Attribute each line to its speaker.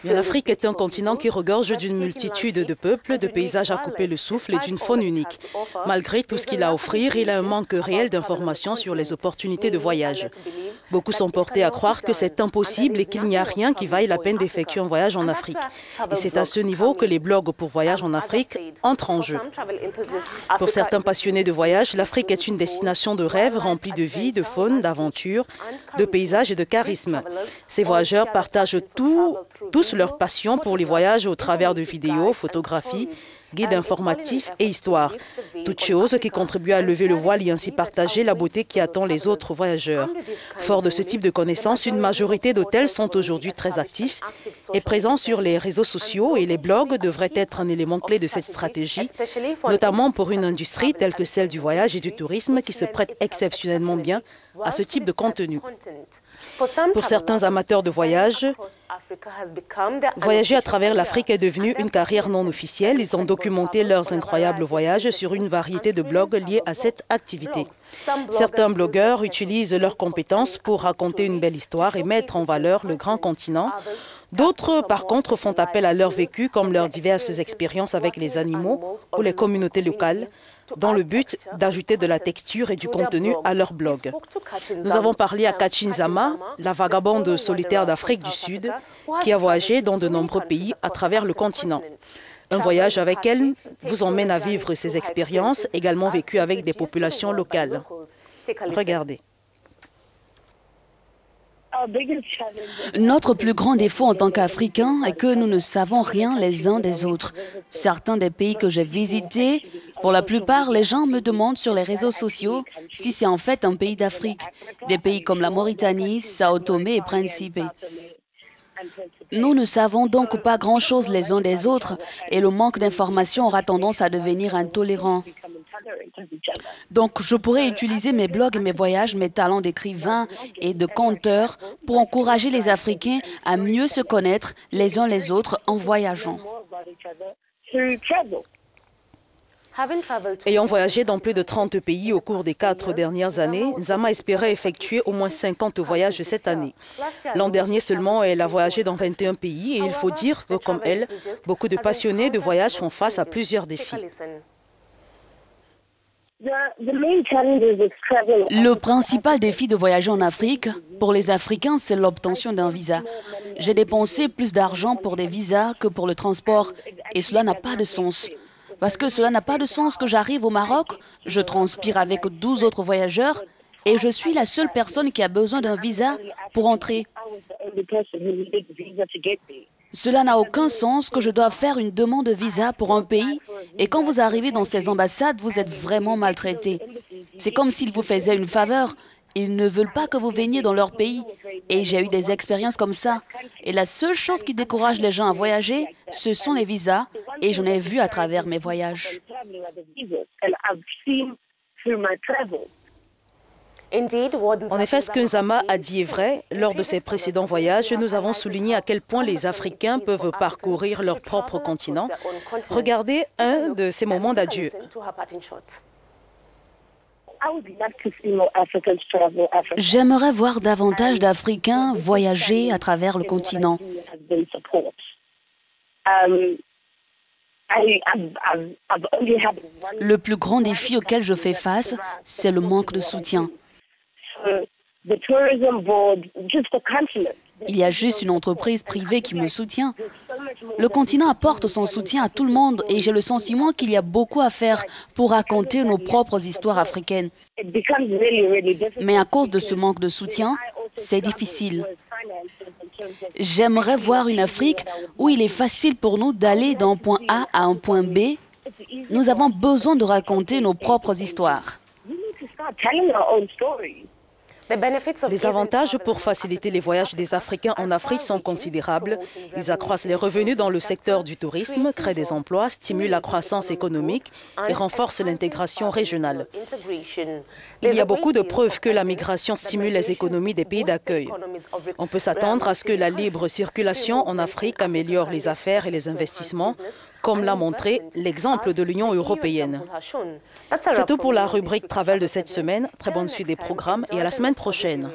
Speaker 1: L'Afrique est un continent qui regorge d'une multitude de peuples, de paysages à couper le souffle et d'une faune unique. Malgré tout ce qu'il a à offrir, il a un manque réel d'informations sur les opportunités de voyage. Beaucoup sont portés à croire que c'est impossible et qu'il n'y a rien qui vaille la peine d'effectuer un voyage en Afrique. Et c'est à ce niveau que les blogs pour voyage en Afrique entrent en jeu. Pour certains passionnés de voyage, l'Afrique est une destination de rêve remplie de vie, de faune, d'aventure, de paysages et de charisme. Ces voyageurs partagent tous leur passion pour les voyages au travers de vidéos, photographies, guides informatifs et histoires. Toutes choses qui contribuent à lever le voile et ainsi partager la beauté qui attend les autres voyageurs. Fort de ce type de connaissances, une majorité d'hôtels sont aujourd'hui très actifs et présents sur les réseaux sociaux et les blogs devraient être un élément clé de cette stratégie, notamment pour une industrie telle que celle du voyage et du tourisme qui se prête exceptionnellement bien à ce type de contenu. Pour certains amateurs de voyage, voyager à travers l'Afrique est devenu une carrière non officielle. Ils ont documenté leurs incroyables voyages sur une variété de blogs liés à cette activité. Certains blogueurs utilisent leurs compétences pour raconter une belle histoire et mettre en valeur le grand continent. D'autres, par contre, font appel à leur vécu comme leurs diverses expériences avec les animaux ou les communautés locales, dans le but d'ajouter de la texture et du contenu à leur blog. Nous avons parlé à Kachin Zama, la vagabonde solitaire d'Afrique du Sud, qui a voyagé dans de nombreux pays à travers le continent. Un voyage avec elle vous emmène à vivre ces expériences, également vécues avec des populations locales. Regardez.
Speaker 2: Notre plus grand défaut en tant qu'Africains est que nous ne savons rien les uns des autres. Certains des pays que j'ai visités, pour la plupart, les gens me demandent sur les réseaux sociaux si c'est en fait un pays d'Afrique. Des pays comme la Mauritanie, Sao Tomé et Principe. Nous ne savons donc pas grand-chose les uns des autres et le manque d'informations aura tendance à devenir intolérant. Donc, je pourrais utiliser mes blogs et mes voyages, mes talents d'écrivain et de conteur pour encourager les Africains à mieux se connaître les uns les autres en voyageant.
Speaker 1: Ayant voyagé dans plus de 30 pays au cours des 4 dernières années, Zama espérait effectuer au moins 50 voyages cette année. L'an dernier seulement, elle a voyagé dans 21 pays et il faut dire que, comme elle, beaucoup de passionnés de voyage font face à plusieurs défis.
Speaker 2: Le principal défi de voyager en Afrique, pour les Africains, c'est l'obtention d'un visa. J'ai dépensé plus d'argent pour des visas que pour le transport et cela n'a pas de sens. Parce que cela n'a pas de sens que j'arrive au Maroc, je transpire avec 12 autres voyageurs et je suis la seule personne qui a besoin d'un visa pour entrer. Cela n'a aucun sens que je doive faire une demande de visa pour un pays et quand vous arrivez dans ces ambassades, vous êtes vraiment maltraité. C'est comme s'ils vous faisaient une faveur. Ils ne veulent pas que vous veniez dans leur pays. Et j'ai eu des expériences comme ça. Et la seule chose qui décourage les gens à voyager, ce sont les visas. Et j'en ai vu à travers mes voyages.
Speaker 1: En effet, ce que Zama a dit est vrai. Lors de ses précédents voyages, nous avons souligné à quel point les Africains peuvent parcourir leur propre continent. Regardez un de ces moments d'adieu.
Speaker 2: J'aimerais voir davantage d'Africains voyager à travers le continent. Le plus grand défi auquel je fais face, c'est le manque de soutien. Il y a juste une entreprise privée qui me soutient. Le continent apporte son soutien à tout le monde et j'ai le sentiment qu'il y a beaucoup à faire pour raconter nos propres histoires africaines. Mais à cause de ce manque de soutien, c'est difficile. J'aimerais voir une Afrique où il est facile pour nous d'aller d'un point A à un point B. Nous avons besoin de raconter nos propres histoires.
Speaker 1: Les avantages pour faciliter les voyages des Africains en Afrique sont considérables. Ils accroissent les revenus dans le secteur du tourisme, créent des emplois, stimulent la croissance économique et renforcent l'intégration régionale. Il y a beaucoup de preuves que la migration stimule les économies des pays d'accueil. On peut s'attendre à ce que la libre circulation en Afrique améliore les affaires et les investissements, comme l'a montré l'exemple de l'Union européenne. C'est tout pour la rubrique Travel de cette semaine. Très bonne suite des programmes et à la semaine prochaine.